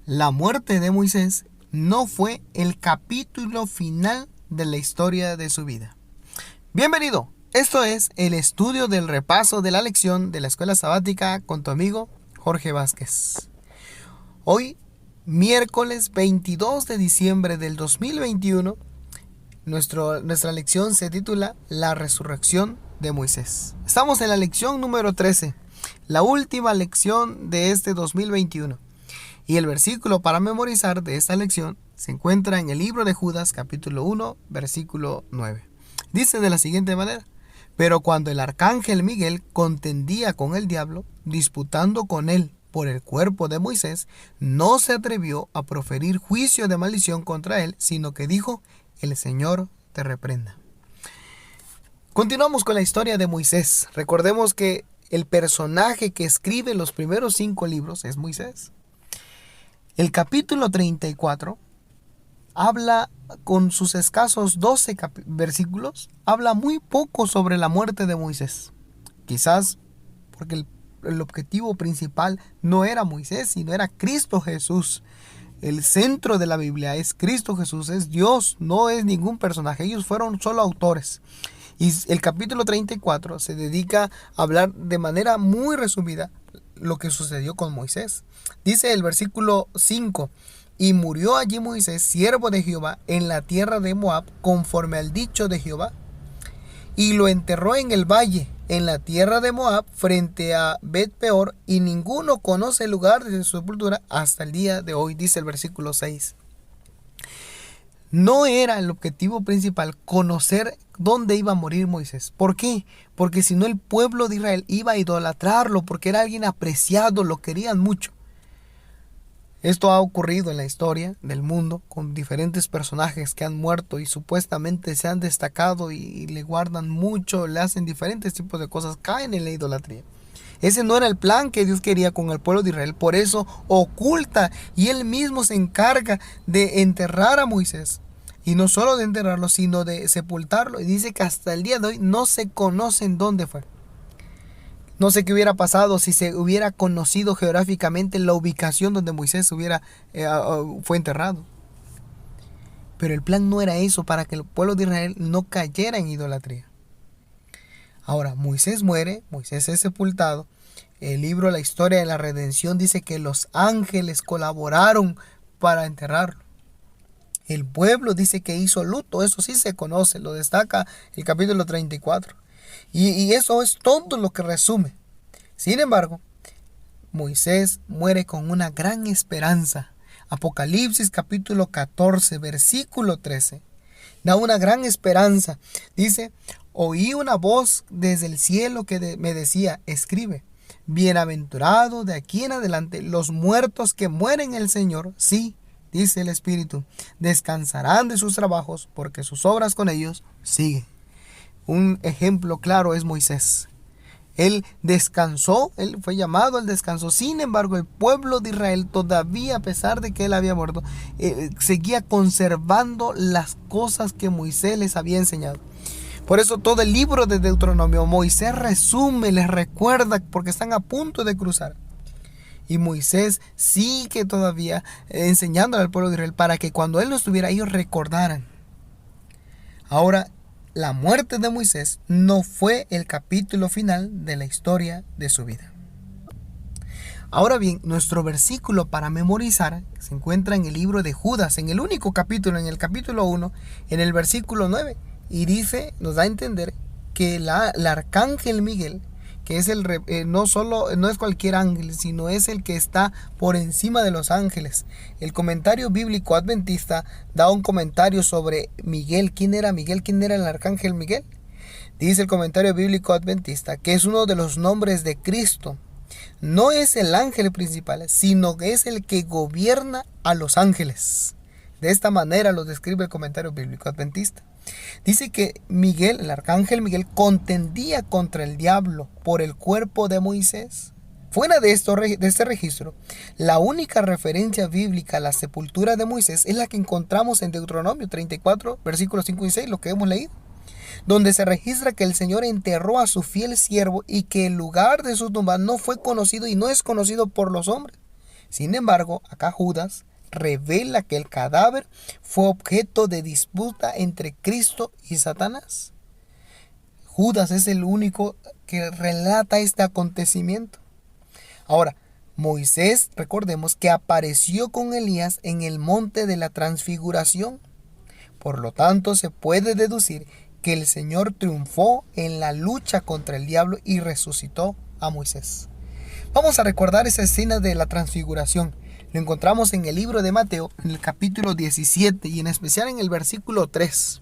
La muerte de Moisés no fue el capítulo final de la historia de su vida. Bienvenido, esto es el estudio del repaso de la lección de la escuela sabática con tu amigo Jorge Vázquez. Hoy, miércoles 22 de diciembre del 2021, nuestra lección se titula La resurrección de Moisés. Estamos en la lección número 13, la última lección de este 2021. Y el versículo para memorizar de esta lección se encuentra en el libro de Judas, capítulo 1, versículo 9. Dice de la siguiente manera: pero cuando el arcángel Miguel contendía con el diablo, disputando con él por el cuerpo de Moisés, no se atrevió a proferir juicio de maldición contra él, sino que dijo: el Señor te reprenda. Continuamos con la historia de Moisés. Recordemos que el personaje que escribe los primeros 5 libros es Moisés. El capítulo 34 habla, con sus escasos 12 versículos, habla muy poco sobre la muerte de Moisés. Quizás porque el objetivo principal no era Moisés, sino era Cristo Jesús. El centro de la Biblia es Cristo Jesús, es Dios, no es ningún personaje. Ellos fueron solo autores. Y el capítulo 34 se dedica a hablar de manera muy resumida lo que sucedió con Moisés. Dice el versículo 5: y murió allí Moisés, siervo de Jehová, en la tierra de Moab, conforme al dicho de Jehová, y lo enterró en el valle, en la tierra de Moab, frente a Bet-peor, y ninguno conoce el lugar de su sepultura hasta el día de hoy. Dice el versículo 6. No era el objetivo principal conocer dónde iba a morir Moisés. ¿Por qué? Porque si no, el pueblo de Israel iba a idolatrarlo, porque era alguien apreciado, lo querían mucho. Esto ha ocurrido en la historia del mundo con diferentes personajes que han muerto y supuestamente se han destacado y le guardan mucho, le hacen diferentes tipos de cosas, caen en la idolatría. Ese no era el plan que Dios quería con el pueblo de Israel, por eso oculta y él mismo se encarga de enterrar a Moisés. Y no solo de enterrarlo, sino de sepultarlo. Y dice que hasta el día de hoy no se conoce en dónde fue. No sé qué hubiera pasado si se hubiera conocido geográficamente la ubicación donde Moisés fue enterrado. Pero el plan no era eso, para que el pueblo de Israel no cayera en idolatría. Ahora, Moisés muere, Moisés es sepultado. El libro La historia de la redención dice que los ángeles colaboraron para enterrarlo. El pueblo dice que hizo luto, eso sí se conoce, lo destaca el capítulo 34. Y eso es todo lo que resume. Sin embargo, Moisés muere con una gran esperanza. Apocalipsis capítulo 14, versículo 13. Da una gran esperanza. Dice: oí una voz desde el cielo que me decía: escribe, bienaventurado de aquí en adelante los muertos que mueren en el Señor. Sí, dice el Espíritu, descansarán de sus trabajos, porque sus obras con ellos siguen. Un ejemplo claro es Moisés. Él descansó, él fue llamado al descanso. Sin embargo, el pueblo de Israel todavía, a pesar de que él había muerto, seguía conservando las cosas que Moisés les había enseñado. Por eso todo el libro de Deuteronomio, Moisés resume, les recuerda, porque están a punto de cruzar. Y Moisés sigue todavía enseñándole al pueblo de Israel para que cuando él no estuviera, ellos recordaran. Ahora, la muerte de Moisés no fue el capítulo final de la historia de su vida. Ahora bien, nuestro versículo para memorizar se encuentra en el libro de Judas, en el único capítulo, en el capítulo 1, en el versículo 9. Y dice, nos da a entender que el arcángel Miguel, que es no es cualquier ángel, sino es el que está por encima de los ángeles. El comentario bíblico adventista da un comentario sobre Miguel. ¿Quién era Miguel? ¿Quién era el arcángel Miguel? Dice el comentario bíblico adventista que es uno de los nombres de Cristo. No es el ángel principal, sino que es el que gobierna a los ángeles. De esta manera lo describe el comentario bíblico adventista. Dice que Miguel, el arcángel Miguel, contendía contra el diablo por el cuerpo de Moisés. Fuera de este registro, la única referencia bíblica a la sepultura de Moisés es la que encontramos en Deuteronomio 34, versículos 5 y 6, lo que hemos leído, donde se registra que el Señor enterró a su fiel siervo y que el lugar de su tumba no fue conocido y no es conocido por los hombres. Sin embargo, acá Judas revela que el cadáver fue objeto de disputa entre Cristo y Satanás. Judas es el único que relata este acontecimiento. Ahora, Moisés, recordemos que apareció con Elías en el monte de la transfiguración. Por lo tanto, se puede deducir que el Señor triunfó en la lucha contra el diablo y resucitó a Moisés. Vamos a recordar esa escena de la transfiguración. Lo encontramos en el libro de Mateo, en el capítulo 17 y en especial en el versículo 3.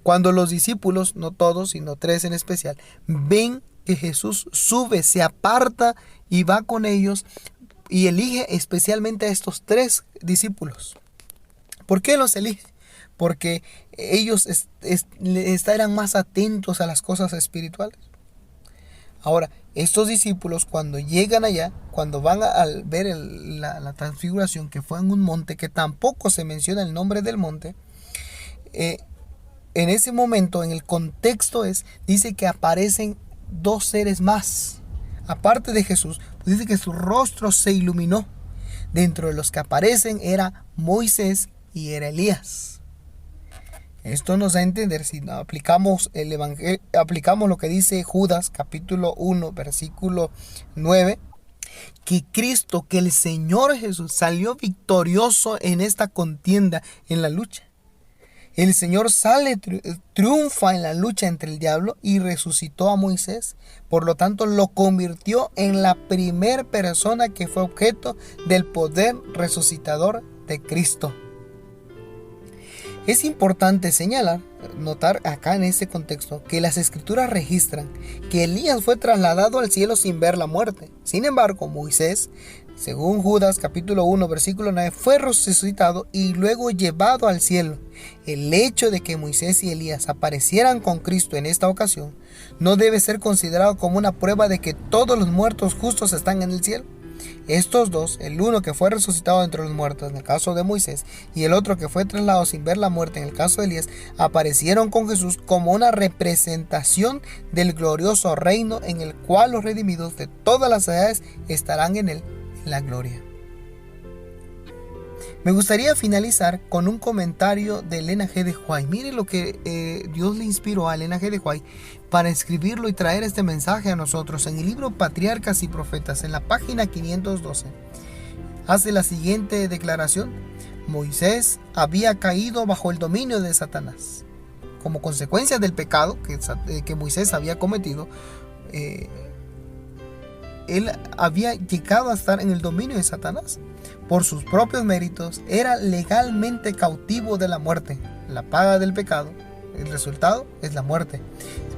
Cuando los discípulos, no todos, sino 3 en especial, ven que Jesús sube, se aparta y va con ellos y elige especialmente a estos 3 discípulos. ¿Por qué los elige? Porque ellos estarán más atentos a las cosas espirituales. Ahora, estos discípulos cuando llegan allá, cuando van a ver la transfiguración, que fue en un monte, que tampoco se menciona el nombre del monte, en ese momento, en el contexto dice que aparecen 2 seres más. Aparte de Jesús, dice que su rostro se iluminó. Dentro de los que aparecen era Moisés y era Elías. Esto nos da a entender, si aplicamos el evangelio, aplicamos lo que dice Judas, capítulo 1, versículo 9, que Cristo, que el Señor Jesús salió victorioso en esta contienda, en la lucha. El Señor triunfa en la lucha entre el diablo y resucitó a Moisés. Por lo tanto, lo convirtió en la primera persona que fue objeto del poder resucitador de Cristo. Es importante notar acá en este contexto, que las escrituras registran que Elías fue trasladado al cielo sin ver la muerte. Sin embargo, Moisés, según Judas capítulo 1 versículo 9, fue resucitado y luego llevado al cielo. El hecho de que Moisés y Elías aparecieran con Cristo en esta ocasión no debe ser considerado como una prueba de que todos los muertos justos están en el cielo. Estos 2, el uno que fue resucitado entre los muertos en el caso de Moisés y el otro que fue trasladado sin ver la muerte en el caso de Elías, aparecieron con Jesús como una representación del glorioso reino en el cual los redimidos de todas las edades estarán en él, en la gloria. Me gustaría finalizar con un comentario de Elena G. de White. Mire lo que Dios le inspiró a Elena G. de White para escribirlo y traer este mensaje a nosotros. En el libro Patriarcas y Profetas, en la página 512, hace la siguiente declaración: Moisés había caído bajo el dominio de Satanás. Como consecuencia del pecado que Moisés había cometido, él había llegado a estar en el dominio de Satanás. Por sus propios méritos, era legalmente cautivo de la muerte. La paga del pecado, el resultado es la muerte.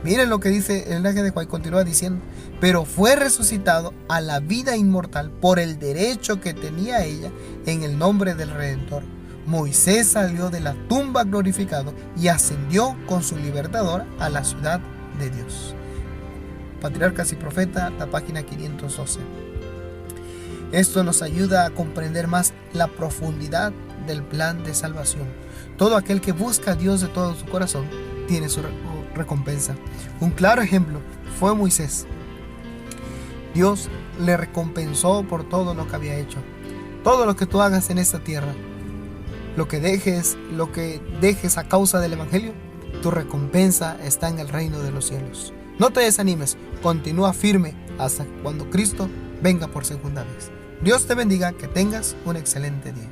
Miren lo que dice el ángel de Juan, continúa diciendo: pero fue resucitado a la vida inmortal por el derecho que tenía ella en el nombre del Redentor. Moisés salió de la tumba glorificado y ascendió con su libertador a la ciudad de Dios. Patriarcas y Profetas, la página 512. Esto nos ayuda a comprender más la profundidad del plan de salvación. Todo aquel que busca a Dios de todo su corazón tiene su recompensa. Un claro ejemplo fue Moisés. Dios le recompensó por todo lo que había hecho. Todo lo que tú hagas en esta tierra, lo que dejes a causa del evangelio, tu recompensa está en el reino de los cielos. No te desanimes, continúa firme hasta cuando Cristo venga por segunda vez. Dios te bendiga, que tengas un excelente día.